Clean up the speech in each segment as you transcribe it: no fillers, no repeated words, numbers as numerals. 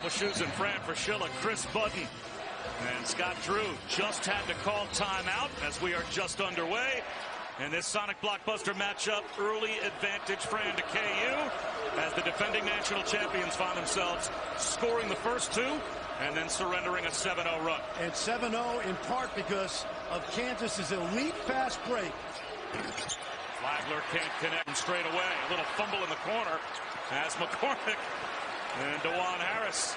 Couple shoes in Fran Fraschilla, Chris Budden, and Scott Drew just had to call timeout as we are just underway. And this Sonic Blockbuster matchup, early advantage Fran to KU as the defending national champions find themselves scoring the first two and then surrendering a 7-0 run. And 7-0 in part because of Kansas's elite fast break. Flagler can't connect him straight away. A little fumble in the corner as McCormick and DeJuan Harris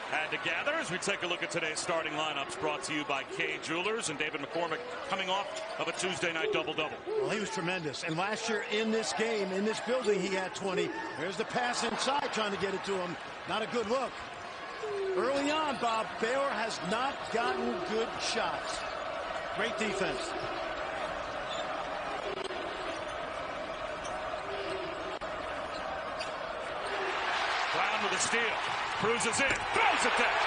had to gather as we take a look at today's starting lineups, brought to you by Kay Jewelers, and David McCormick coming off of a Tuesday night double-double. Well, he was tremendous. And last year in this game, in this building, he had 20. There's the pass inside trying to get it to him. Not a good look. Early on, Bob, Baylor has not gotten good shots. Great defense. Brown with a steal. Cruises in. Throws it down.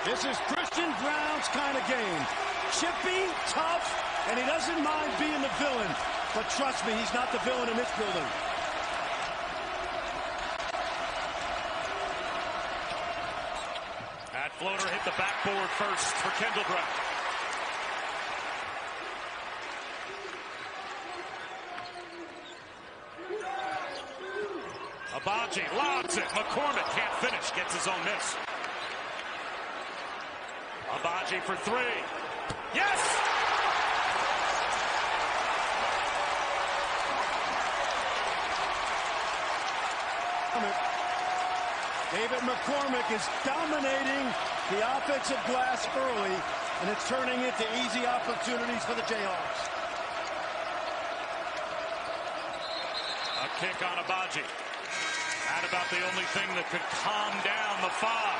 This is Christian Brown's kind of game. Chippy, tough, and he doesn't mind being the villain. But trust me, he's not the villain in this building. That floater hit the backboard first for Kendall Brown. Agbaji lobs it. McCormick can't finish. Gets his own miss. Agbaji for three. Yes! David McCormick is dominating the offensive glass early, and it's turning into easy opportunities for the Jayhawks. A kick on Agbaji. That about the only thing that could calm down the fog.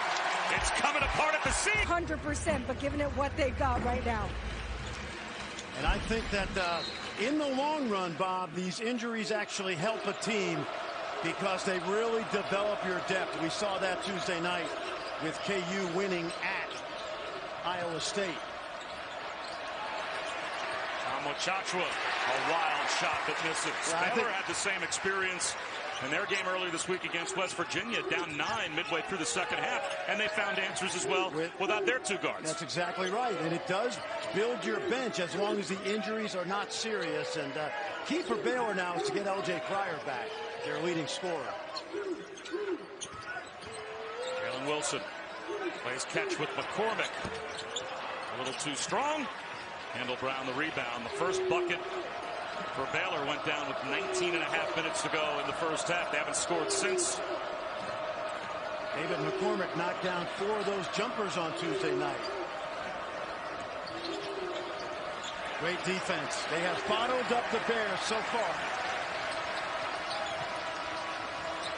It's coming apart at the seams. 100%, but giving it what they got right now. And I think that in the long run, Bob, these injuries actually help a team because they really develop your depth. We saw that Tuesday night with KU winning at Iowa State. Ochai, a wild shot that misses. Yeah, Baylor had the same experience in their game earlier this week against West Virginia, down 9 midway through the second half, and they found answers as well without their two guards. That's exactly right, and it does build your bench as long as the injuries are not serious. And key for Baylor now is to get L.J. Pryor back, their leading scorer. Jalen Wilson plays catch with McCormick. A little too strong. Kendall Brown the rebound. The first bucket for Baylor went down with 19 and a half minutes to go in the first half. They haven't scored since. David McCormick knocked down 4 of those jumpers on Tuesday night. Great defense. They have bottled up the Bears so far.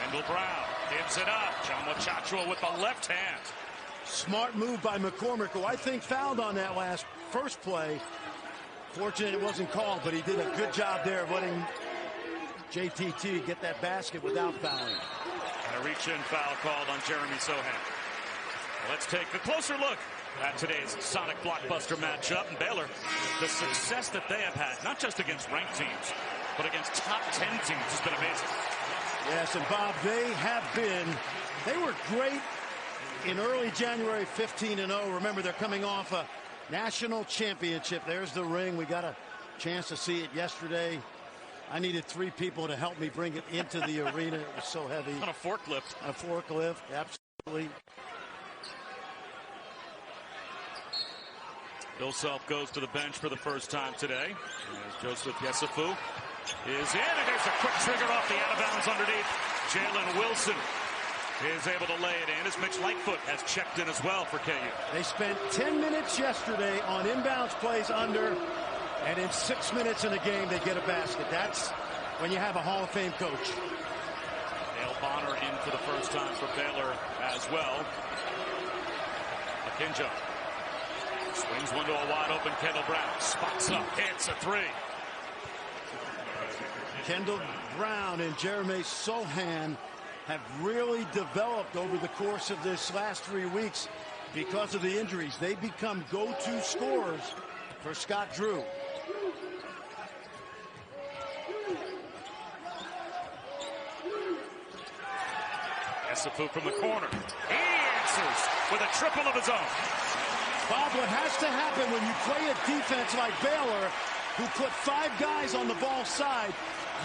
Kendall Brown gives it up. Ochai with the left hand. Smart move by McCormick, who I think fouled on that first play. Fortunate it wasn't called, but he did a good job there of letting JTT get that basket without fouling. And a reach-in foul called on Jeremy Sohan. Let's take a closer look at today's Sonic Blockbuster matchup. And Baylor, the success that they have had, not just against ranked teams, but against top 10 teams, has been amazing. Yes, and Bob, they were great in early January, 15-0. Remember, they're coming off a national championship. There's the ring. We got a chance to see it yesterday. I needed 3 people to help me bring it into the arena. It was so heavy. On a forklift. On a forklift, absolutely. Bill Self goes to the bench for the first time today. As Joseph Yesufu is in, and there's a quick trigger off the out-of-bounds underneath. Jalen Wilson is able to lay it in as Mitch Lightfoot has checked in as well for KU. They spent 10 minutes yesterday on inbounds plays under, and in 6 minutes in the game they get a basket. That's when you have a Hall of Fame coach. Dale Bonner in for the first time for Baylor as well. Akinjo swings one to a wide open Kendall Brown. Spots up, hits a 3. Kendall Brown and Jeremy Sohan have really developed over the course of this last 3 weeks because of the injuries. They become go-to scorers for Scott Drew. Esafu from the corner. He answers with a triple of his own. Bob, what has to happen when you play a defense like Baylor, who put 5 guys on the ball side,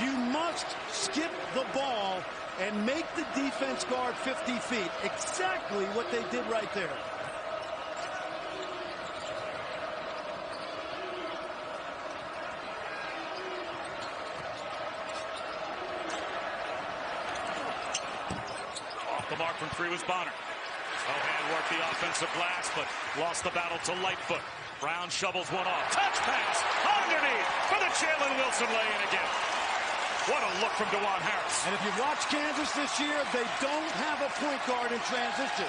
you must skip the ball and make the defense guard 50 feet. Exactly what they did right there. Off the mark from 3 was Bonner. O'Han worked the offensive glass, but lost the battle to Lightfoot. Brown shovels one off. Touch pass underneath for the Jalen Wilson lay-in again. What a look from DeJuan Harris. And if you watch Kansas this year, they don't have a point guard in transition.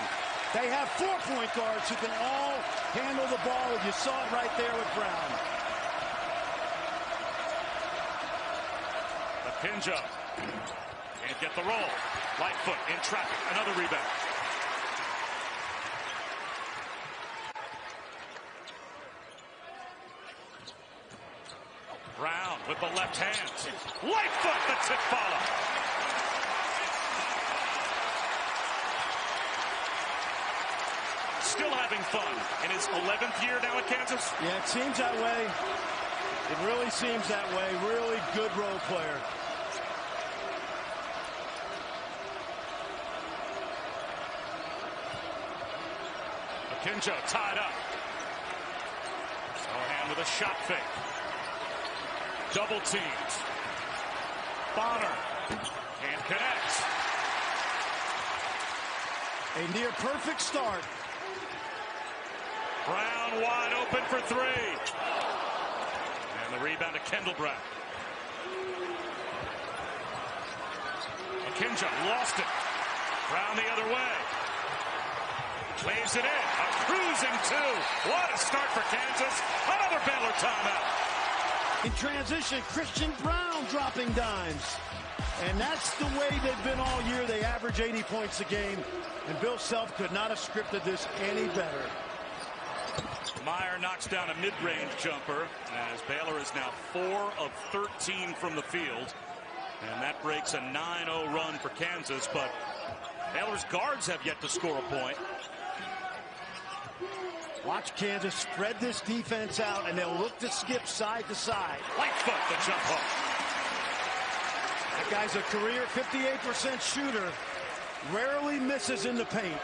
They have 4 point guards who can all handle the ball. You saw it right there with Brown. Akinjo can't get the roll. Lightfoot in traffic. Another rebound. Brown with the left hand. Lightfoot, the tip follow. Still having fun in his 11th year now at Kansas. Yeah, it seems that way. It really seems that way. Really good role player. Akinjo tied up. O'Han with a shot fake. Double teamed. Bonner and connects. A near perfect start. Brown wide open for 3. And the rebound to Kendall Brown. Akinjo lost it. Brown the other way. Lays it in. A cruising 2. What a start for Kansas. Another Baylor timeout. In transition, Christian Brown dropping dimes. And that's the way they've been all year. They average 80 points a game. And Bill Self could not have scripted this any better. Meyer knocks down a mid-range jumper as Baylor is now 4 of 13 from the field. And that breaks a 9-0 run for Kansas. But Baylor's guards have yet to score a point. Watch Kansas spread this defense out, and they'll look to skip side to side. Lightfoot, the jump hook. That guy's a career 58% shooter. Rarely misses in the paint.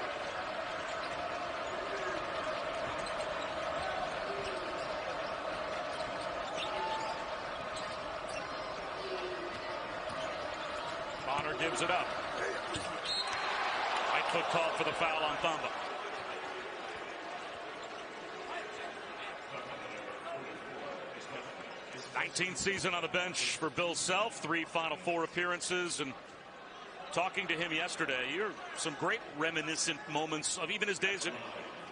Bonner gives it up. Lightfoot called for the foul on Thamba. 19th season on the bench for Bill Self, 3 Final Four appearances, and talking to him yesterday, you're some great reminiscent moments of even his days in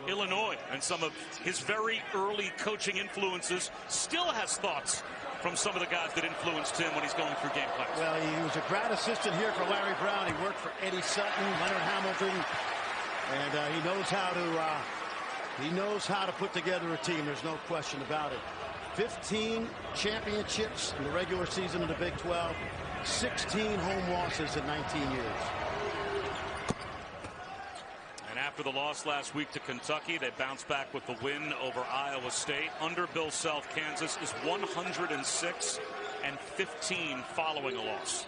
Illinois and some of his very early coaching influences. Still has thoughts from some of the guys that influenced him when he's going through game plans. Well, he was a grad assistant here for Larry Brown. He worked for Eddie Sutton, Leonard Hamilton, and he knows how to put together a team. There's no question about it. 15 championships in the regular season of the Big 12, 16 home losses in 19 years. And after the loss last week to Kentucky, they bounced back with the win over Iowa State. Under Bill Self, Kansas is 106-15 following a loss.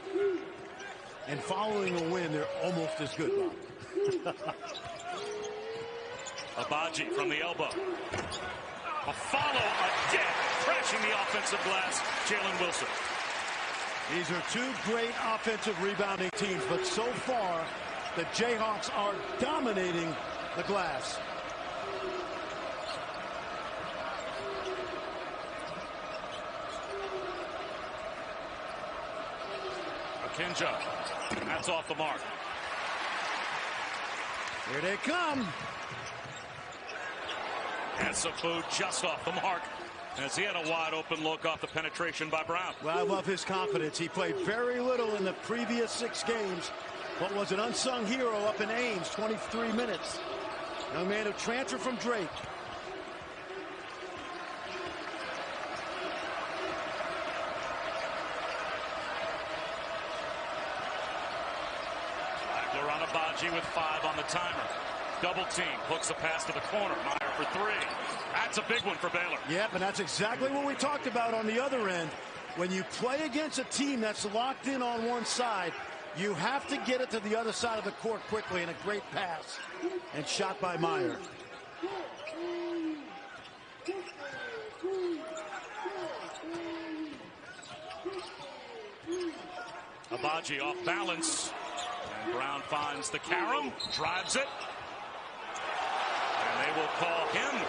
And following a win, they're almost as good, Bob. Agbaji from the elbow. A follow again, crashing the offensive glass, Jalen Wilson. These are 2 great offensive rebounding teams, but so far, the Jayhawks are dominating the glass. Akinjo, that's off the mark. Here they come. Esafu just off the mark as he had a wide open look off the penetration by Brown. Well, I love his confidence. He played very little in the previous 6 games, but was an unsung hero up in Ames, 23 minutes. Young man who transferred from Drake. Flagler Baylor on Agbaji with 5 on the timer. Double team, hooks a pass to the corner. Meyer for 3. That's a big one for Baylor. Yep, and that's exactly what we talked about on the other end. When you play against a team that's locked in on one side, you have to get it to the other side of the court quickly, and a great pass and shot by Meyer. Agbaji off balance, and Braun finds the carom, drives it, and they will call him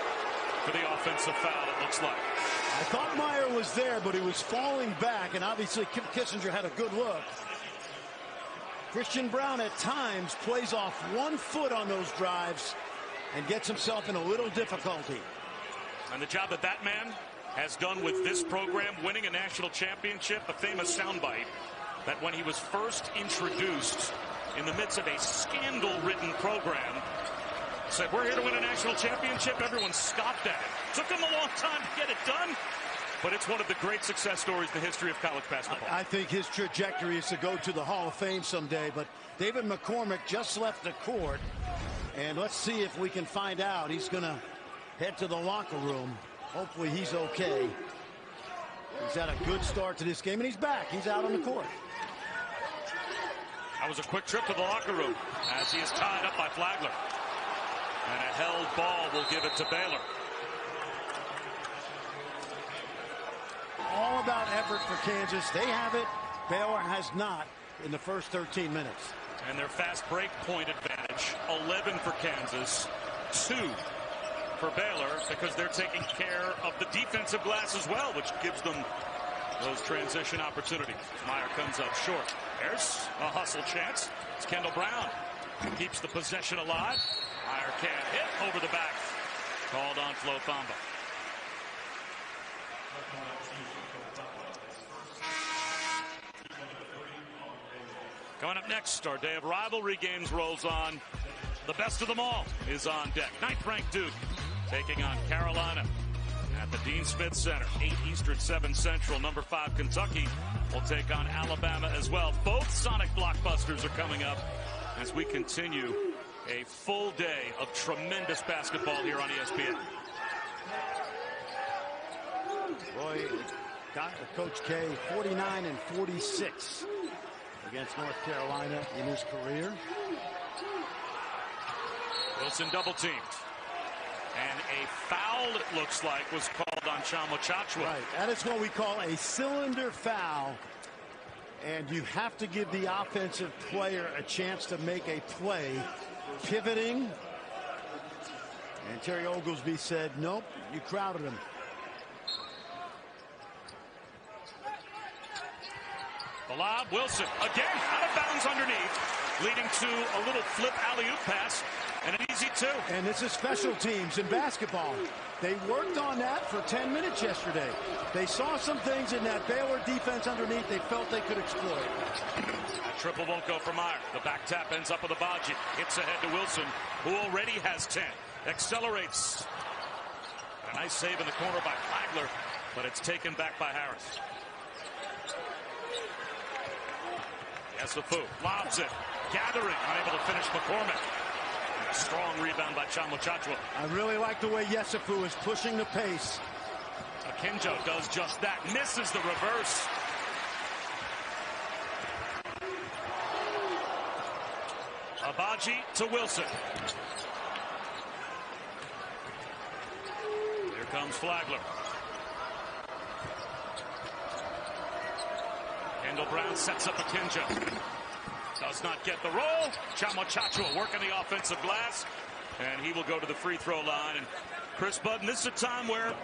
for the offensive foul, it looks like. I thought Meyer was there, but he was falling back, and obviously Kim Kissinger had a good look. Christian Braun at times plays off 1 foot on those drives and gets himself in a little difficulty. And the job that that man has done with this program, winning a national championship, a famous soundbite, that when he was first introduced in the midst of a scandal-ridden program, said, we're here to win a national championship. Everyone scoffed at it. Took him a long time to get it done, but it's one of the great success stories in the history of college basketball. I think his trajectory is to go to the Hall of Fame someday, but David McCormick just left the court, and let's see if we can find out. He's going to head to the locker room. Hopefully he's okay. He's had a good start to this game, and he's back. He's out on the court. That was a quick trip to the locker room as he is tied up by Flagler. And a held ball will give it to Baylor. All about effort for Kansas. They have it. Baylor has not in the first 13 minutes. And their fast break point advantage, 11 for Kansas, 2 for Baylor, because they're taking care of the defensive glass as well, which gives them those transition opportunities. Meyer comes up short. There's a hustle chance. It's Kendall Braun who keeps the possession alive. Meyer can't hit over the back. Called on Flo Thamba. Coming up next, our day of rivalry games rolls on. The best of them all is on deck. 9th-ranked Duke taking on Carolina at the Dean Smith Center. 8 Eastern, 7 Central. Number 5 Kentucky will take on Alabama as well. Both Sonic blockbusters are coming up as we continue a full day of tremendous basketball here on ESPN. Boy, Coach K, 49-46 against North Carolina in his career. Wilson double teamed. And a foul, it looks like, was called on Chamo Chachua. Right, that is what we call a cylinder foul. And you have to give the offensive player a chance to make a play. Pivoting. And Terry Oglesby said, nope, you crowded him. The lob, Wilson, again, out of bounds underneath, leading to a little flip alley-oop pass. And an easy 2. And this is special teams in basketball. They worked on that for 10 minutes yesterday. They saw some things in that Baylor defense underneath they felt they could exploit. A triple won't go for Meyer. The back tap ends up with Agbaji. Hits ahead to Wilson, who already has 10. Accelerates. A nice save in the corner by Flagler, but it's taken back by Harris. Yesufu lobs it. Gathering, unable to finish McCormick. Strong rebound by Chamo Chachua. I really like the way Yesufu is pushing the pace. Akinjo does just that. Misses the reverse. Agbaji to Wilson. Here comes Flagler. Kendall Braun sets up Akinjo. Does not get the roll. Chamo Chachua working the offensive glass. And he will go to the free throw line. And Chris Budden, this is a time where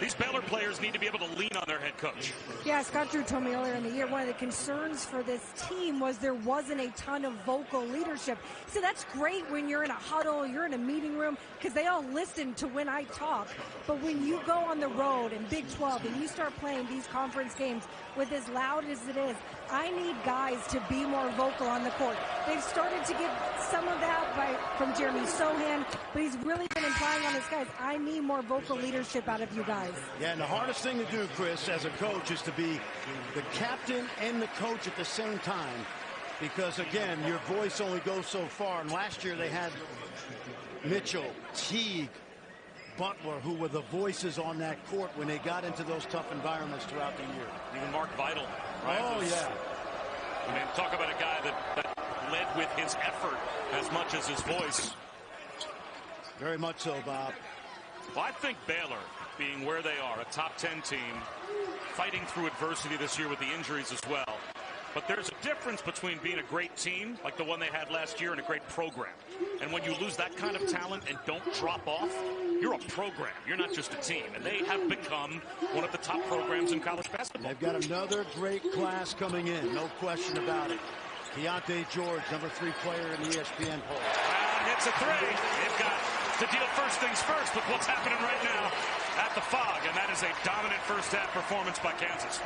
these Baylor players need to be able to lean on their head coach. Yeah, Scott Drew told me earlier in the year one of the concerns for this team was there wasn't a ton of vocal leadership. So that's great when you're in a huddle, you're in a meeting room, because they all listen to when I talk. But when you go on the road in Big 12 and you start playing these conference games with as loud as it is, I need guys to be more vocal on the court. They've started to get some of that from Jeremy Sohan, but he's really been implying on his guys, I need more vocal leadership out of you guys. Yeah, and the hardest thing to do, Chris, as a coach, is to be the captain and the coach at the same time. because, again, your voice only goes so far. And last year they had Mitchell, Teague, Butler, who were the voices on that court when they got into those tough environments throughout the year. Even Mark Vital. Right? Oh, yeah. I mean, talk about a guy that led with his effort as much as his voice. Very much so, Bob. Well, I think Baylor, being where they are, a top 10 team, fighting through adversity this year with the injuries as well. But there's a difference between being a great team, like the one they had last year, and a great program. And when you lose that kind of talent and don't drop off, you're a program. You're not just a team. And they have become one of the top programs in college basketball. They've got another great class coming in, no question about it. Keontae George, number 3 player in the ESPN poll. Brown hits a 3. They've got to deal first things first with what's happening right now at the Fog. And that is a dominant first half performance by Kansas.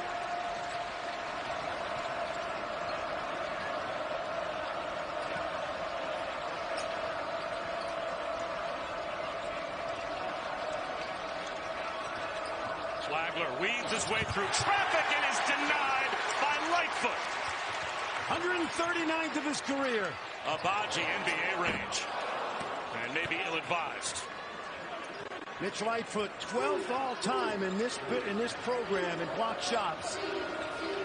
Flagler weaves his way through traffic and is denied by Lightfoot. 139th of his career. Agbaji, NBA range. And maybe ill-advised. Mitch Lightfoot, 12th all-time in this program in block shots.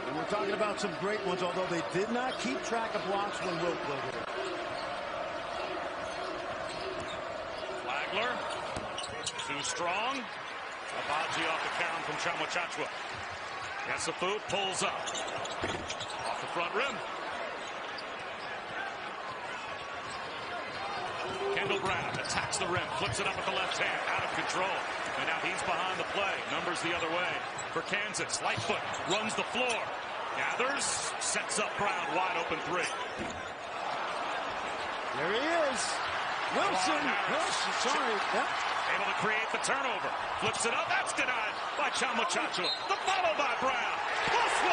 And we're talking about some great ones, although they did not keep track of blocks when Wilt played here. Flagler, too strong. Agbaji off the count from Chama. Yesufu pulls up. Off the front rim. Kendall Brown attacks the rim, flips it up with the left hand, out of control. And now he's behind the play. Numbers the other way for Kansas. Lightfoot runs the floor. Gathers, sets up Brown, wide open 3. There he is. Wilson. Sorry. Yep. Able to create the turnover. Flips it up. That's denied by Chama. The follow by Brown. Plus 1.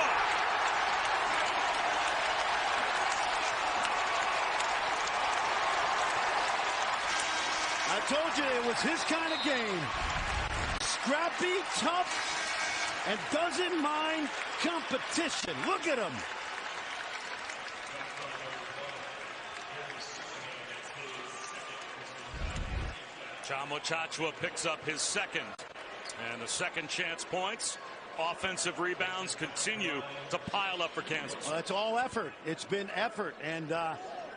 I told you it was his kind of game. Scrappy, tough, and doesn't mind competition. Look at him. Chama picks up his second. And the second chance points. Offensive rebounds continue to pile up for Kansas. Well, it's all effort. It's been effort. And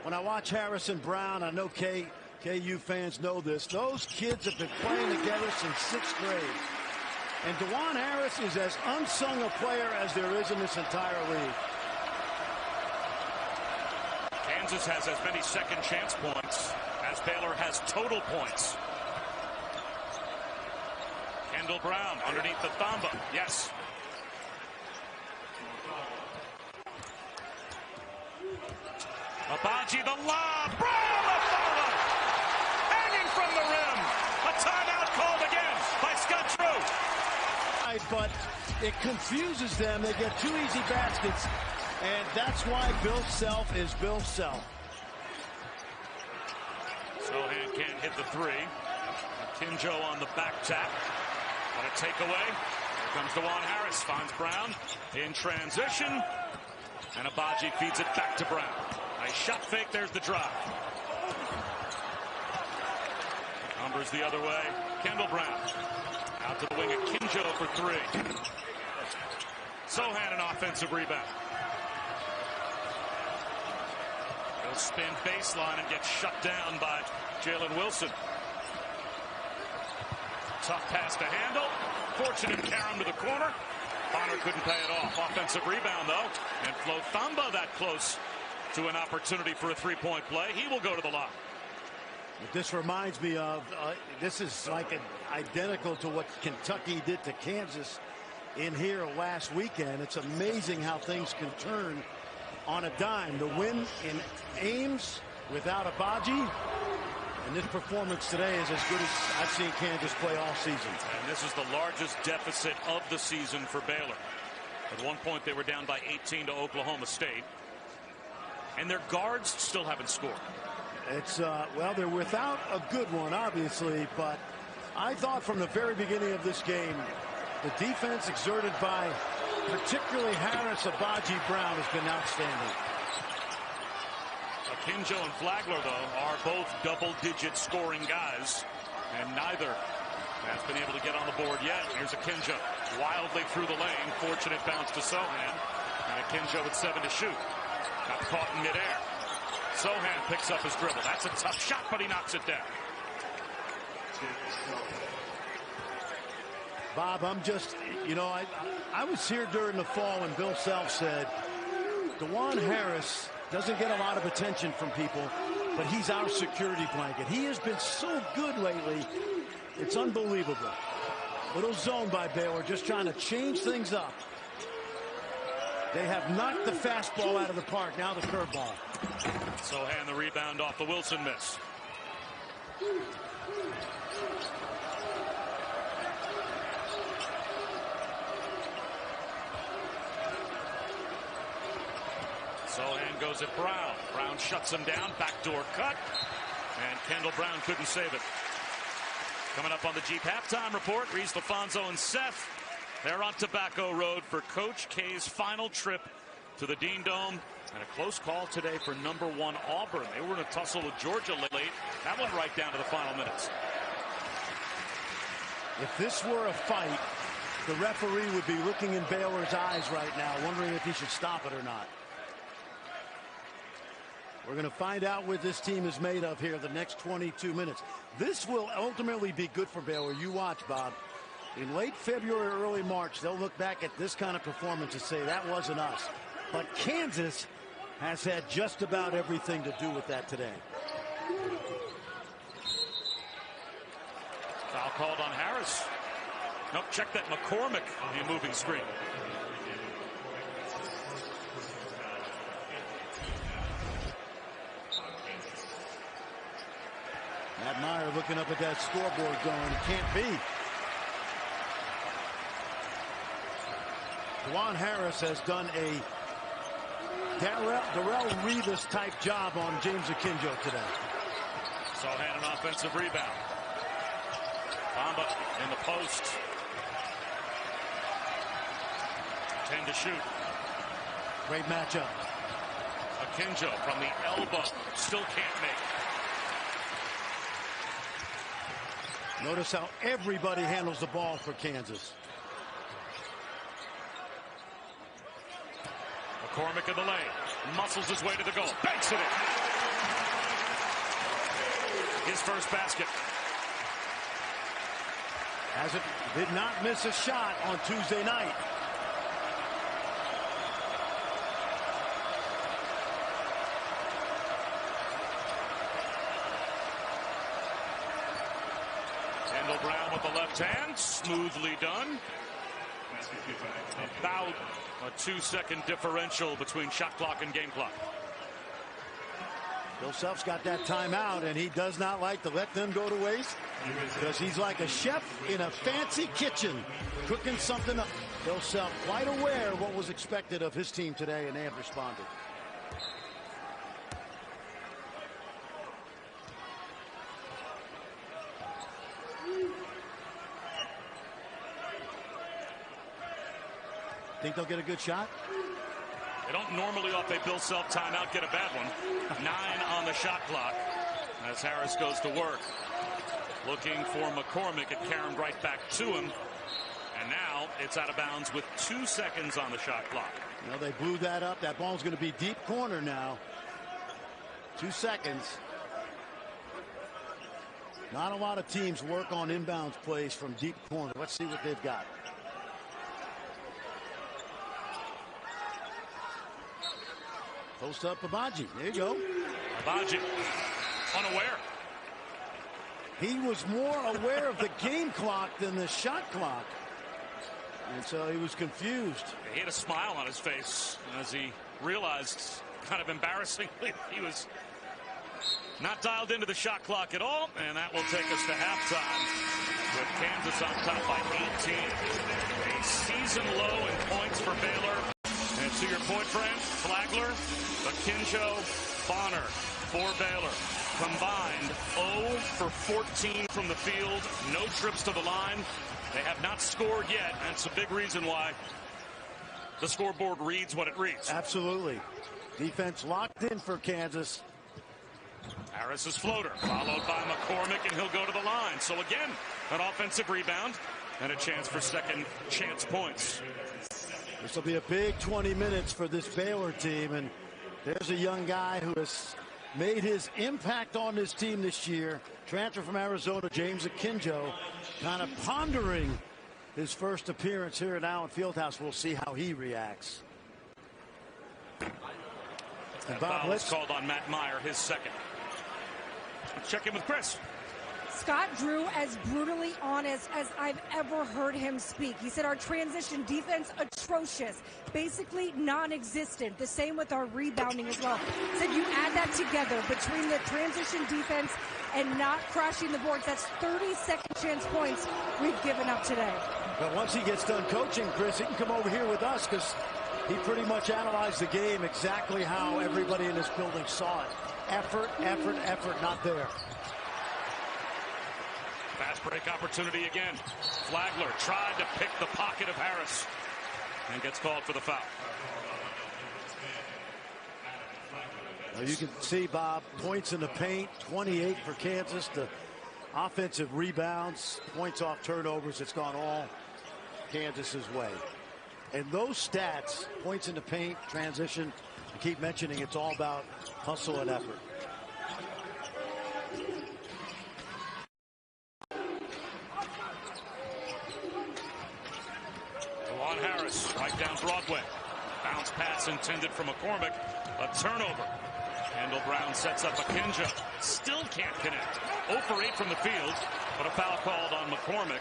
when I watch Harrison Brown, I know KU fans know this. Those kids have been playing together since 6th grade. And DeJuan Harris is as unsung a player as there is in this entire league. Kansas has as many second chance points as Baylor has total points. Kendall Brown underneath the Thamba. Yes. Agbaji the lob. Brown the follow. Hanging from the rim. A timeout called again by Scott Drew. But it confuses them. They get 2 easy baskets. And that's why Bill Self is Bill Self. Sohan can't hit the 3. Kinjo on the back tap. What a takeaway. Here comes DeJuan Harris. Finds Brown in transition. And Agbaji feeds it back to Brown. Nice shot fake. There's the drive. Numbers the other way. Kendall Brown. Out to the wing of Kinjo for 3. Sohan an offensive rebound. He'll spin baseline and get shut down by Jalen Wilson. Tough pass to handle. Fortunate carom to the corner. Bonner couldn't pay it off. Offensive rebound, though. And Flo Thamba that close to an opportunity for a 3-point play. He will go to the line. What this reminds me of, this is like identical to what Kentucky did to Kansas in here last weekend. It's amazing how things can turn on a dime. The win in Ames without Agbaji. And this performance today is as good as I've seen Kansas play all season. And this is the largest deficit of the season for Baylor. At one point, they were down by 18 to Oklahoma State. And their guards still haven't scored. It's, well, they're without a good one, obviously. But I thought from the very beginning of this game, the defense exerted by particularly Harris, Agbaji, Brown has been outstanding. Akinjo and Flagler, though, are both double-digit scoring guys, and neither has been able to get on the board yet. Here's Akinjo wildly through the lane. Fortunate bounce to Sohan. And Akinjo with 7 to shoot. Got caught in midair. Sohan picks up his dribble. That's a tough shot, but he knocks it down. Bob, I'm just, I was here during the fall when Bill Self said, DeJuan Harris doesn't get a lot of attention from people, but he's our security blanket. He has been so good lately. It's unbelievable. Little zone by Baylor, just trying to change things up. They have knocked the fastball out of the park. Now the curveball. Sohan the rebound off the Wilson miss. Sohan goes at Brown. Brown shuts him down. Backdoor cut. And Kendall Brown couldn't save it. Coming up on the Jeep halftime report, Reese, LaFonso, and Seth. They're on Tobacco Road for Coach K's final trip to the Dean Dome. And a close call today for #1 Auburn. They were in a tussle with Georgia late. That went right down to the final minutes. If this were a fight, the referee would be looking in Baylor's eyes right now, wondering if he should stop it or not. We're going to find out what this team is made of here the next 22 minutes. This will ultimately be good for Baylor. You watch, Bob. In late February, early March, they'll look back at this kind of performance and say, that wasn't us. But Kansas has had just about everything to do with that today. Foul called on Harris. Nope, check that. McCormick on the moving screen. Matt Meyer looking up at that scoreboard going, it can't be. DeJuan Harris has done a Darrell Revis type job on James Akinjo today. Sohan an offensive rebound. Bamba in the post. 10 to shoot. Great matchup. Akinjo from the elbow. Still can't make. Notice how everybody handles the ball for Kansas. McCormick in the lane. Muscles his way to the goal. Banks it in. His first basket. Did not miss a shot on Tuesday night. Kendall Brown with the left hand. Smoothly done. About a 2-second differential between shot clock and game clock. Bill Self's got that timeout, and he does not like to let them go to waste because he's like a chef in a fancy kitchen cooking something up. Bill Self quite aware of what was expected of his team today, and they have responded. Think they'll get a good shot? They don't normally, off a Bill Self timeout, get a bad one. 9 on the shot clock as Harris goes to work. Looking for McCormick. It carried right back to him. And now it's out of bounds with 2 seconds on the shot clock. They blew that up. That ball's going to be deep corner now. 2 seconds. Not a lot of teams work on inbounds plays from deep corner. Let's see what they've got. Post up Agbaji. There you go. Agbaji unaware. He was more aware of the game clock than the shot clock. And so he was confused. He had a smile on his face as he realized, kind of embarrassingly, he was not dialed into the shot clock at all. And that will take us to halftime with Kansas on top by 18. A season low in points for Baylor. And to your point, Frank, Flagler, Akinjo, Bonner for Baylor. Combined 0 for 14 from the field. No trips to the line. They have not scored yet. That's a big reason why the scoreboard reads what it reads. Absolutely. Defense locked in for Kansas. Harris's floater, followed by McCormick, and he'll go to the line. So again, an offensive rebound and a chance for second chance points. This will be a big 20 minutes for this Baylor team, and there's a young guy who has made his impact on this team this year. Transfer from Arizona, James Akinjo, kind of pondering his first appearance here at Allen Fieldhouse. We'll see how he reacts. And Bob, let's called on Matt Meyer, his second. Let's check in with Chris. Scott Drew as brutally honest as I've ever heard him speak. He said our transition defense atrocious, basically non-existent. The same with our rebounding as well. Said you add that together between the transition defense and not crashing the boards. That's 30 second chance points we've given up today. But once he gets done coaching, Chris, he can come over here with us because he pretty much analyzed the game exactly how everybody in this building saw it. Effort, effort, effort, not there. Fast break opportunity again. Flagler tried to pick the pocket of Harris and gets called for the foul. Well, you can see, Bob, points in the paint, 28 for Kansas. The offensive rebounds, points off turnovers, it's gone all Kansas's way. And those stats, points in the paint, transition, I keep mentioning it's all about hustle and effort. DeJuan Harris, right down Broadway. Bounce pass intended for McCormick. A turnover. Kendall Brown sets up Akinjo. Still can't connect. 0 for 8 from the field, but a foul called on McCormick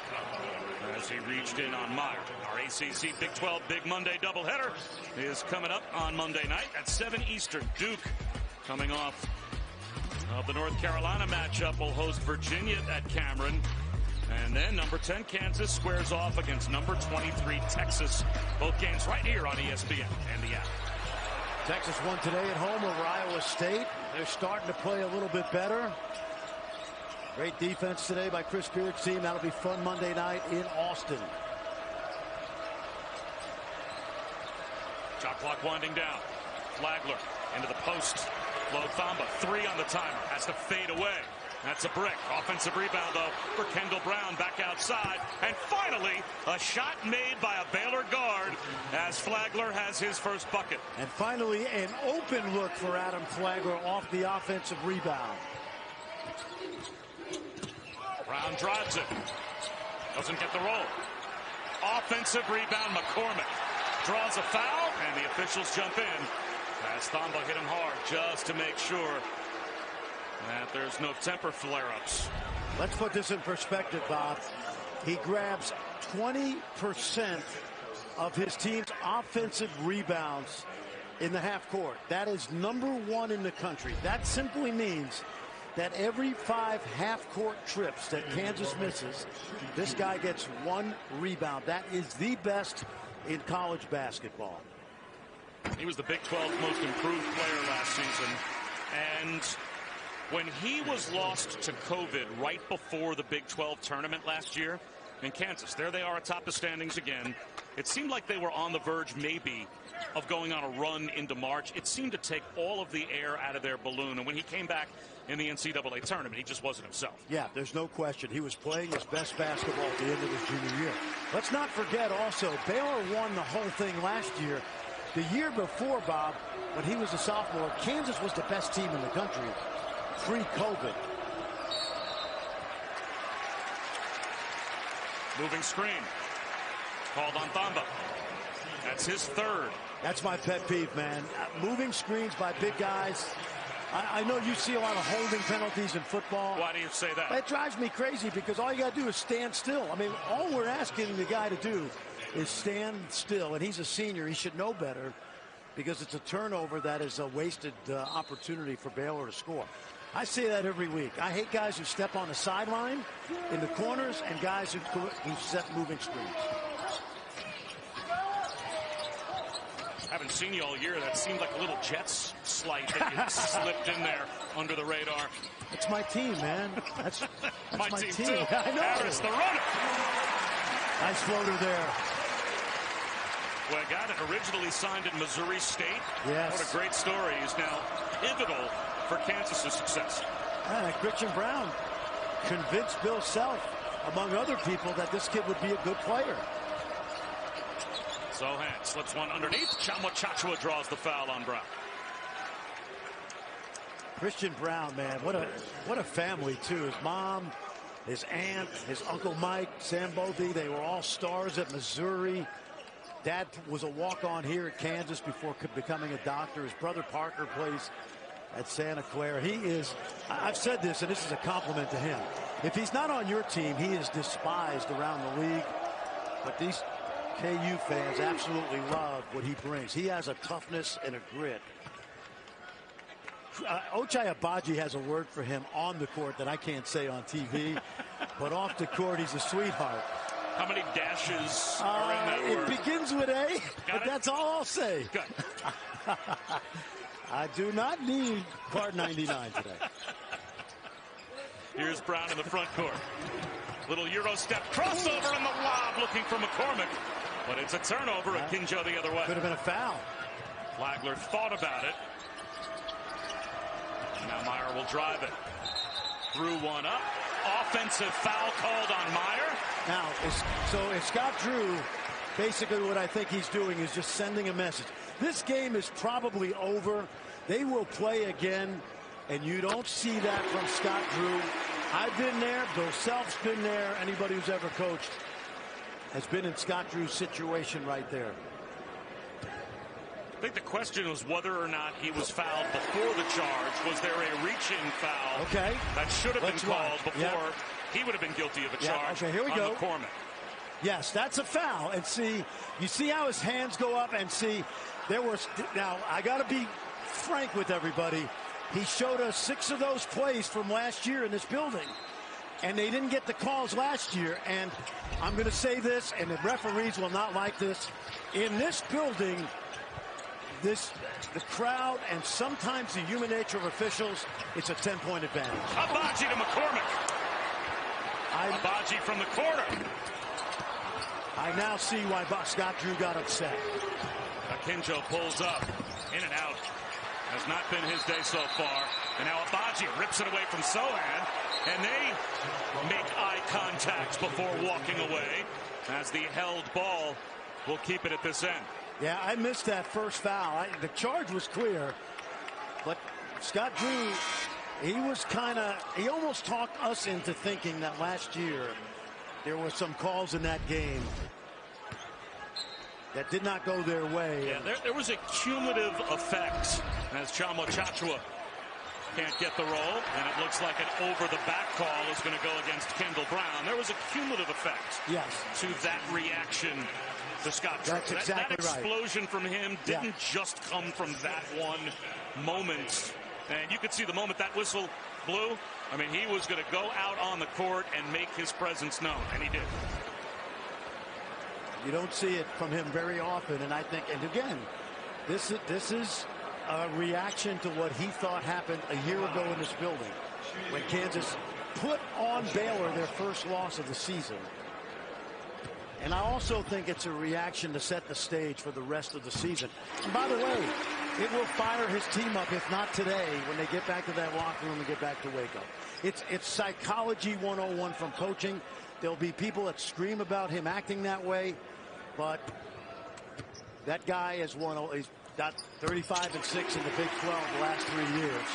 as he reached in on Meyer. Our ACC Big 12 Big Monday doubleheader is coming up on Monday night at 7 Eastern. Duke, coming off of the North Carolina matchup, will host Virginia at Cameron. And then number 10 Kansas squares off against number 23 Texas. Both games right here on ESPN and the app. Texas won today at home over Iowa State. They're starting to play a little bit better. Great defense today by Chris Beard's team. That'll be fun Monday night in Austin. Shot clock winding down. Flagler into the post. Flo Thamba, 3 on the timer. Has to fade away. That's a brick. Offensive rebound, though, for Kendall Brown back outside. And finally, a shot made by a Baylor guard as Flagler has his first bucket. And finally, an open look for Adam Flagler off the offensive rebound. Brown drives it. Doesn't get the roll. Offensive rebound, McCormick draws a foul, and the officials jump in as Thamba hit him hard just to make sure that there's no temper flare-ups. Let's put this in perspective, Bob. He grabs 20% of his team's offensive rebounds in the half court. That is #1 in the country. That simply means that every 5 half-court trips that Kansas misses, this guy gets 1 rebound. That is the best in college basketball. He was the Big 12 most improved player last season. And when he was lost to COVID right before the Big 12 tournament last year in Kansas, there they are atop the standings again. It seemed like they were on the verge maybe of going on a run into March. It seemed to take all of the air out of their balloon. And when he came back in the NCAA tournament, he just wasn't himself. Yeah, there's no question. He was playing his best basketball at the end of his junior year. Let's not forget also, Baylor won the whole thing last year. The year before, Bob, when he was a sophomore, Kansas was the best team in the country pre-COVID. Moving screen. Called on Thamba. That's his 3rd. That's my pet peeve, man. Moving screens by big guys. I know you see a lot of holding penalties in football. Why do you say that? It drives me crazy because all you got to do is stand still. I mean, all we're asking the guy to do is stand still, and he's a senior. He should know better because it's a turnover that is a wasted opportunity for Baylor to score. I say that every week. I hate guys who step on the sideline in the corners and guys who set moving screens. Haven't seen you all year. That seemed like a little Jets slight that you slipped in there under the radar. It's my team, man. That's my team too. I know. Harris, the runner. Nice floater there. Well, a guy that originally signed at Missouri State. Yes. What a great story. He's now pivotal for Kansas' success. Christian Braun convinced Bill Self, among other people, that this kid would be a good player. Sohan slips one underneath. Chamwa draws the foul on Braun. Christian Braun, man, what a family too. His mom, his aunt, his uncle Mike, Sam Bodie, they were all stars at Missouri. Dad was a walk-on here at Kansas before becoming a doctor. His brother Parker plays at Santa Clara. He is, I've said this, and this is a compliment to him. If he's not on your team, he is despised around the league. But these KU fans absolutely love what he brings. He has a toughness and a grit. Ochai Agbaji has a word for him on the court that I can't say on TV, but off the court, he's a sweetheart. How many dashes are in that word? It begins with A, but that's all I'll say. Good. I do not need card 99 today. Here's Braun in the front court. Little Euro step crossover and the lob looking for McCormick. But it's a turnover. Akinjo the other way. Could have been a foul. Flagler thought about it. Now Meyer will drive it. Threw one up. Offensive foul called on Meyer. Now, if Scott Drew, basically what I think he's doing is just sending a message. This game is probably over. They will play again, and you don't see that from Scott Drew. I've been there. Bill Self's been there. Anybody who's ever coached has been in Scott Drew's situation right there. I think the question was whether or not he was fouled before the charge. Was there a reaching foul? Okay. That should have been called before. Yep. He would have been guilty of a charge. Okay, here we go. McCormick. Yes, that's a foul. And see, you see how his hands go up, and see, there was, now I got to be frank with everybody. He showed us 6 of those plays from last year in this building, and they didn't get the calls last year. And I'm going to say this, and the referees will not like this. In this building, the crowd and sometimes the human nature of officials, it's a 10-point advantage. Agbaji to McCormick. Agbaji from the corner. I now see why Scott Drew got upset. Akinjo pulls up, in and out. Has not been his day so far. And now Agbaji rips it away from Sohan, and they make eye contact before walking away, as the held ball will keep it at this end. Yeah, I missed that first foul. The charge was clear, but Scott Drew, he almost talked us into thinking that last year there were some calls in that game that did not go their way. Yeah, there was a cumulative effect as Chamwa can't get the roll, and it looks like an over-the-back call is going to go against Kendall Brown. There was a cumulative effect to that reaction to Scott Drew. That's exactly that explosion from him didn't just come from that one moment. And you could see the moment that whistle blew, I mean, he was going to go out on the court and make his presence known, and he did. You don't see it from him very often, and I think, and again, this is a reaction to what he thought happened a year ago in this building when Kansas put on Baylor their first loss of the season. And I also think it's a reaction to set the stage for the rest of the season. And by the way, it will fire his team up, if not today, when they get back to that locker room and get back to Waco. It's psychology 101 from coaching. There'll be people that scream about him acting that way, but that guy has he's got 35 and 6 in the Big 12 the last 3 years.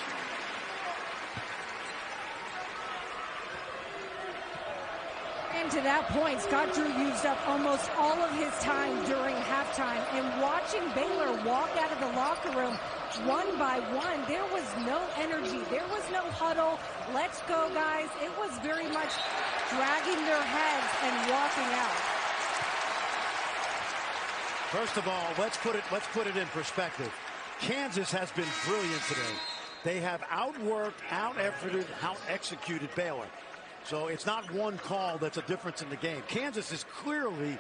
And to that point, Scott Drew used up almost all of his time during halftime. And watching Baylor walk out of the locker room one by one, there was no energy. There was no huddle. Let's go, guys. It was very much dragging their heads and walking out. First of all, let's put it in perspective. Kansas has been brilliant today. They have outworked, out-efforted, out-executed Baylor. So it's not one call that's a difference in the game. Kansas is clearly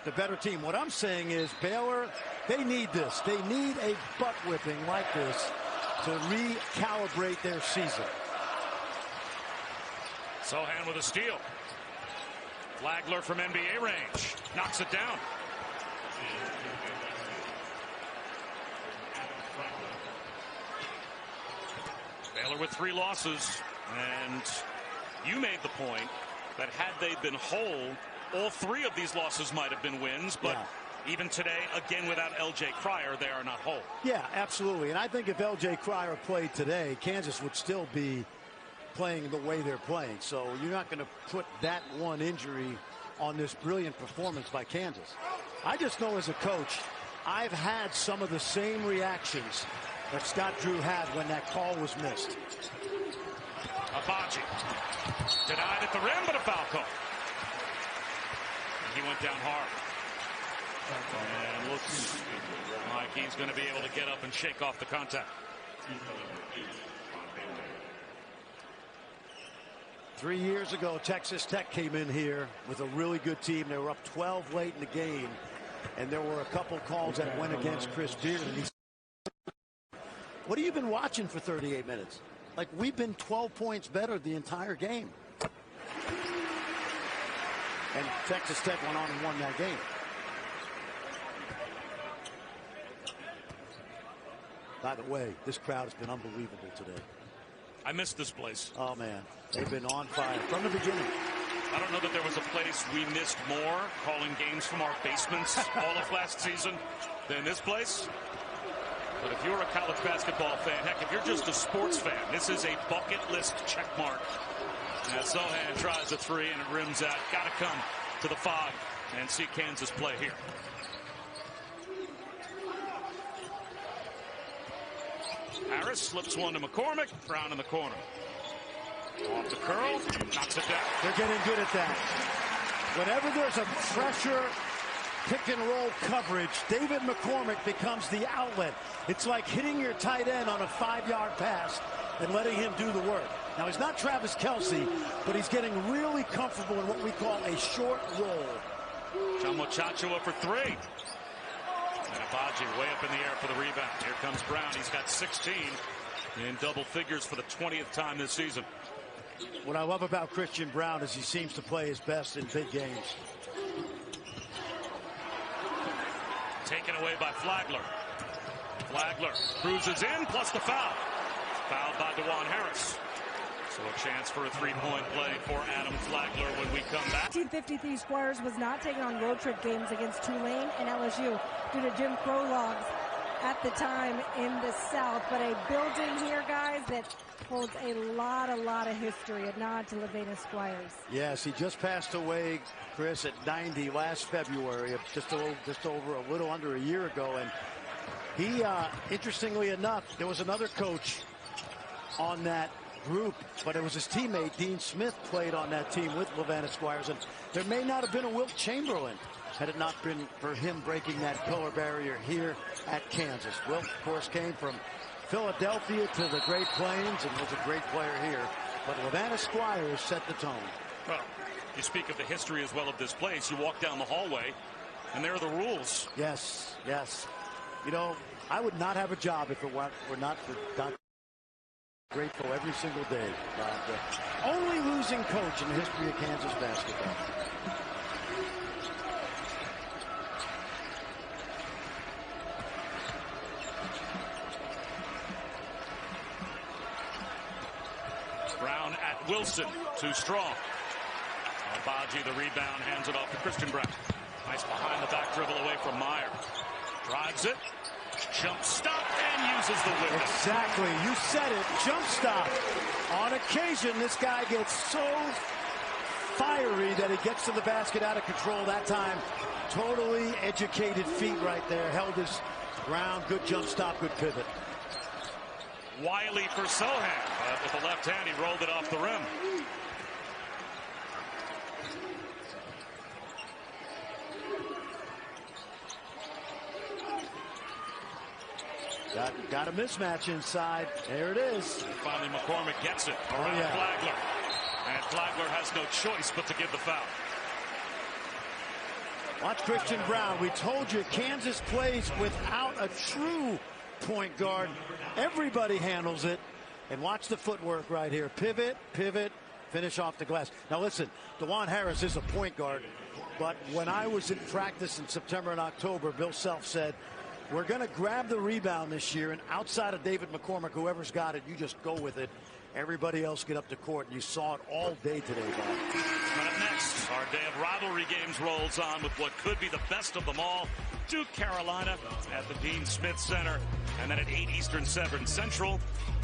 the better team. What I'm saying is Baylor, they need this. They need a butt whipping like this to recalibrate their season. Sohan with a steal. Flagler from NBA range knocks it down. Baylor with 3 losses. And you made the point that had they been whole, all three of these losses might have been wins. But even today, again, without L.J. Cryer, they are not whole. Yeah, absolutely. And I think if L.J. Cryer played today, Kansas would still be playing the way they're playing. So you're not going to put that one injury on this brilliant performance by Kansas. I just know as a coach, I've had some of the same reactions that Scott Drew had when that call was missed. Agbaji denied at the rim, but a foul call. And he went down hard. And looks like he's going to be able to get up and shake off the contact. 3 years ago, Texas Tech came in here with a really good team. They were up 12 late in the game, and there were a couple calls that went against Chris Beard. And what have you been watching for 38 minutes? Like, we've been 12 points better the entire game. And Texas Tech went on and won that game. By the way, this crowd has been unbelievable today. I missed this place. Oh, man. They've been on fire from the beginning. I don't know that there was a place we missed more calling games from our basements all of last season than this place. But if you're a college basketball fan, heck, if you're just a sports fan, this is a bucket list check mark. As Sohan tries a three and it rims out. Got to come to the Fog and see Kansas play here. Harris slips one to McCormick. Brown in the corner. Off the curl, knocks it down. They're getting good at that. Whenever there's a pressure pick and roll coverage, David McCormick becomes the outlet. It's like hitting your tight end on a 5-yard pass and letting him do the work. Now, he's not Travis Kelce, but he's getting really comfortable in what we call a short roll. John Mochacho for three. And Agbaji way up in the air for the rebound. Here comes Brown. He's got 16 in double figures for the 20th time this season. What I love about Christian Brown is he seems to play his best in big games. Taken away by Flagler. Flagler cruises in, plus the foul. Fouled by DeJuan Harris. So a chance for a three-point play for Adam Flagler when we come back. 1953 Squires was not taking on road trip games against Tulane and LSU due to Jim Crow laws at the time in the South. But a building here, guys, that holds a lot of history. A nod to LaVena Squires. Yes, he just passed away, Chris, at 90 last February, just over a little under a year ago. And he, interestingly enough, there was another coach on that group, but it was his teammate Dean Smith played on that team with LaVena Squires, and there may not have been a Wilt Chamberlain had it not been for him breaking that color barrier here at Kansas. Wilt, of course, came from Philadelphia to the Great Plains and was a great player here, but LaVena Squires set the tone. Well, you speak of the history as well of this place. You walk down the hallway, and there are the rules. Yes, yes. You know, I would not have a job if it were not for Dr. Grateful every single day. Only losing coach in the history of Kansas basketball. Brown at Wilson, too strong. Agbaji the rebound, hands it off to Christian Brown. Nice behind the back dribble away from Meyer. Drives it. Jump stop and uses the whip. Exactly. You said it. Jump stop. On occasion, this guy gets so fiery that he gets to the basket out of control. That time, totally educated feet right there. Held his ground. Good jump stop. Good pivot. Wiley for Sohan. But with the left hand, he rolled it off the rim. Got a mismatch inside. There it is. And finally, McCormick gets it. Oh, Around yeah. Flagler. And Flagler has no choice but to give the foul. Watch Christian Brown. We told you Kansas plays without a true point guard. Everybody handles it. And watch the footwork right here. Pivot, pivot, finish off the glass. Now listen, DeJuan Harris is a point guard. But when I was in practice in September and October, Bill Self said, We're going to grab the rebound this year, and outside of David McCormick, whoever's got it, you just go with it. Everybody else get up to court. You saw it all day today, Bob. Coming up next, our day of rivalry games rolls on with what could be the best of them all. Duke, Carolina at the Dean Smith Center. And then at 8 Eastern, 7 Central,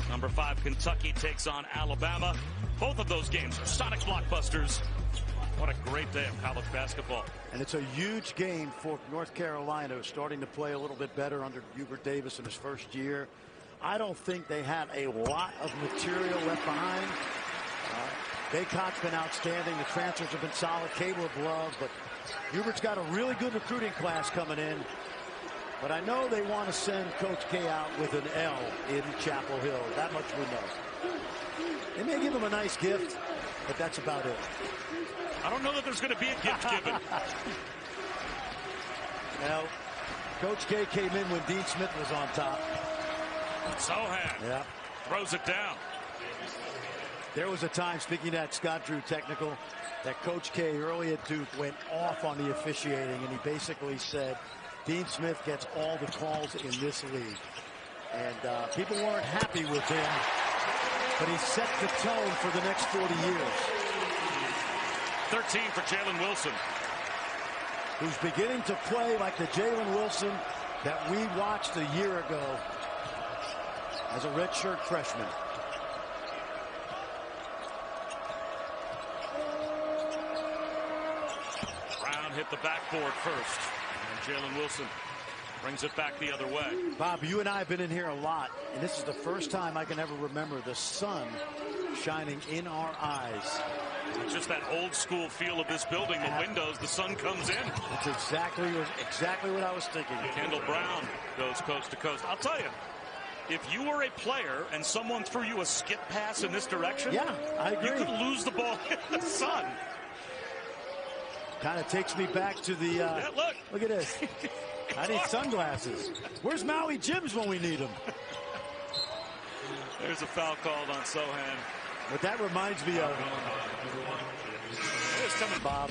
number 5 Kentucky takes on Alabama. Both of those games are Sonic blockbusters. What a great day of college basketball. And it's a huge game for North Carolina, starting to play a little bit better under Hubert Davis in his first year. I don't think they have a lot of material left behind. Baycott's been outstanding. The transfers have been solid. Caleb Love, but Hubert's got a really good recruiting class coming in. But I know they want to send Coach K out with an L in Chapel Hill. That much we know. They may give him a nice gift, but that's about it. I don't know that there's going to be a gift given. Well, Coach K came in when Dean Smith was on top. Sohan throws it down. There was a time, speaking of that Scott Drew technical, that Coach K early at Duke went off on the officiating, and he basically said Dean Smith gets all the calls in this league. And people weren't happy with him, but he set the tone for the next 40 years. 13 for Jalen Wilson, who's beginning to play like the Jalen Wilson that we watched a year ago as a redshirt freshman. Brown hit the backboard first, and Jalen Wilson brings it back the other way. Bob, you and I have been in here a lot, and this is the first time I can ever remember the sun shining in our eyes. It's just that old school feel of this building. The windows, the sun comes in. That's exactly what I was thinking. Kendall Brown goes coast to coast. I'll tell you, if you were a player and someone threw you a skip pass in this direction, yeah, I agree. You could lose the ball in the sun. Kind of takes me back to the look at this. I need sunglasses. Where's Maui Jims when we need him? There's a foul called on Sohan. But that reminds me of Bob,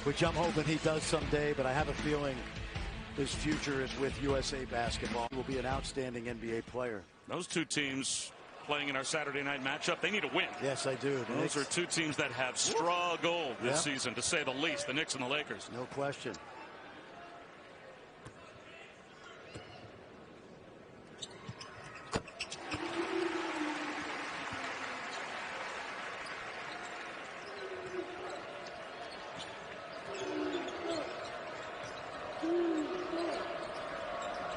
which I'm hoping he does someday, but I have a feeling his future is with USA Basketball. He will be an outstanding NBA player. Those two teams playing in our Saturday night matchup, they need to win. Yes, I do. Those are two teams that have struggled this season, to say the least, the Knicks and the Lakers. No question.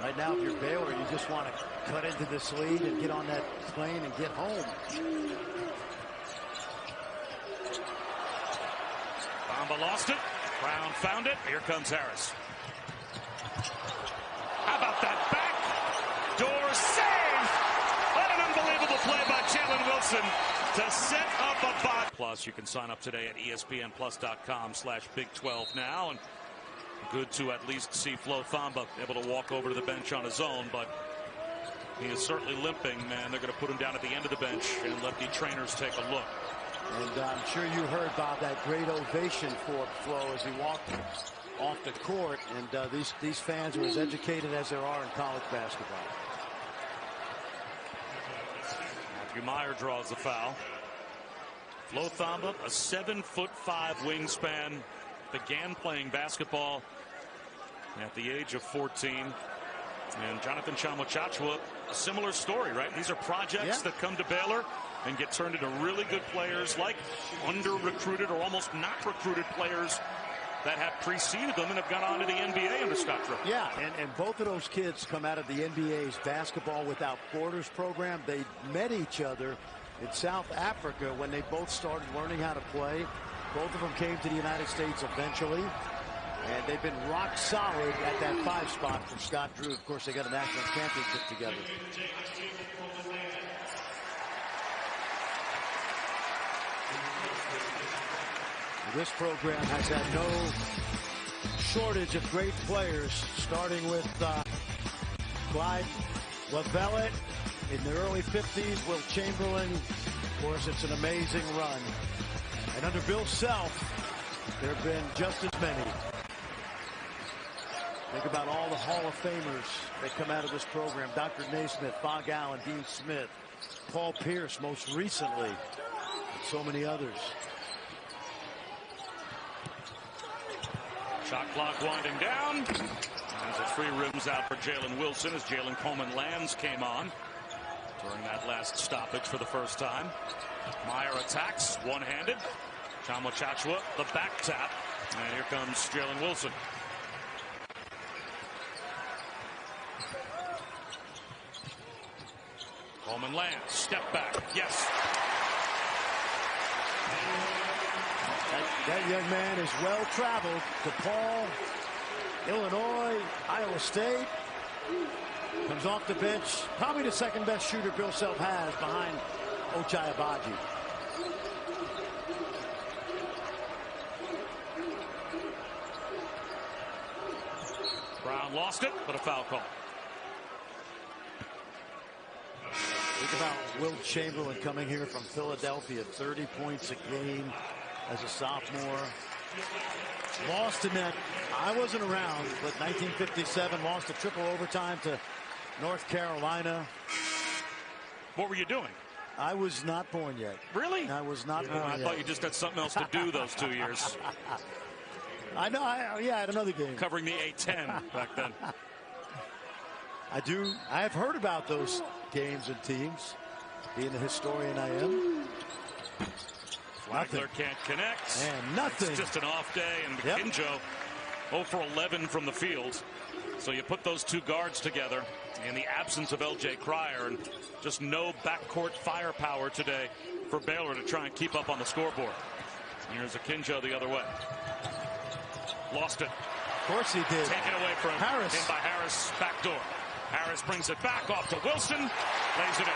Right now, if you're Baylor, you just want to cut into this lead and get on that plane and get home. Bamba lost it. Brown found it. Here comes Harris. How about that backdoor save? What an unbelievable play by Jalen Wilson to set up a box. Plus, you can sign up today at ESPNplus.com/Big12 now. And good to at least see Flo Thamba able to walk over to the bench on his own, but he is certainly limping, man. They're going to put him down at the end of the bench and let the trainers take a look. And I'm sure you heard, Bob, that great ovation for Flo as he walked off the court. And these fans are as educated as there are in college basketball. Matthew Meyer draws the foul. Flo Thamba, a 7'5" wingspan, began playing basketball at the age of 14. And Jonathan Tchamwa-Tchatchoua, a similar story, right? These are projects that come to Baylor and get turned into really good players, like under-recruited or almost not recruited players that have preceded them and have gone on to the NBA under Scott Drew. Yeah, and both of those kids come out of the NBA's Basketball Without Borders program. They met each other in South Africa when they both started learning how to play. Both of them came to the United States eventually, and they've been rock solid at that 5 spot for Scott Drew. Of course, they got a national championship together. This program has had no shortage of great players, starting with Clyde Lavellette in the early 50s, Will Chamberlain. Of course, it's an amazing run. And under Bill Self, there have been just as many. Think about all the Hall of Famers that come out of this program. Dr. Naismith, Fog Allen, Dean Smith, Paul Pierce most recently, and so many others. Shot clock winding down. As a free rims out for Jalen Wilson as Jalen Coleman Lands came on during that last stoppage for the first time. Meyer attacks one-handed. Chachua, the back tap. And here comes Jalen Wilson. Coleman Lands, step back, yes. That young man is well traveled. DePaul, Illinois, Iowa State. Comes off the bench. Probably the second best shooter Bill Self has behind Ochai Agbaji. Brown lost it, but a foul call. Think about Wilt Chamberlain coming here from Philadelphia, 30 points a game as a sophomore. Lost in that, I wasn't around, but 1957, lost a triple overtime to North Carolina. What were you doing? I was not born yet. Really? I was not born I yet. thought you just had something else to do those 2 years. I know, yeah, I had another game. Covering the A-10 back then. I have heard about those games and teams, being the historian I am. Flagler can't connect. And nothing. It's just an off day, and McKinjo 0 for 11 from the field. So you put those two guards together in the absence of L.J. Cryer, and just no backcourt firepower today for Baylor to try and keep up on the scoreboard. Here's Akinjo the other way. Lost it. Of course he did. Taken away from Harris. In by Harris, back door. Harris brings it back off to Wilson, lays it in.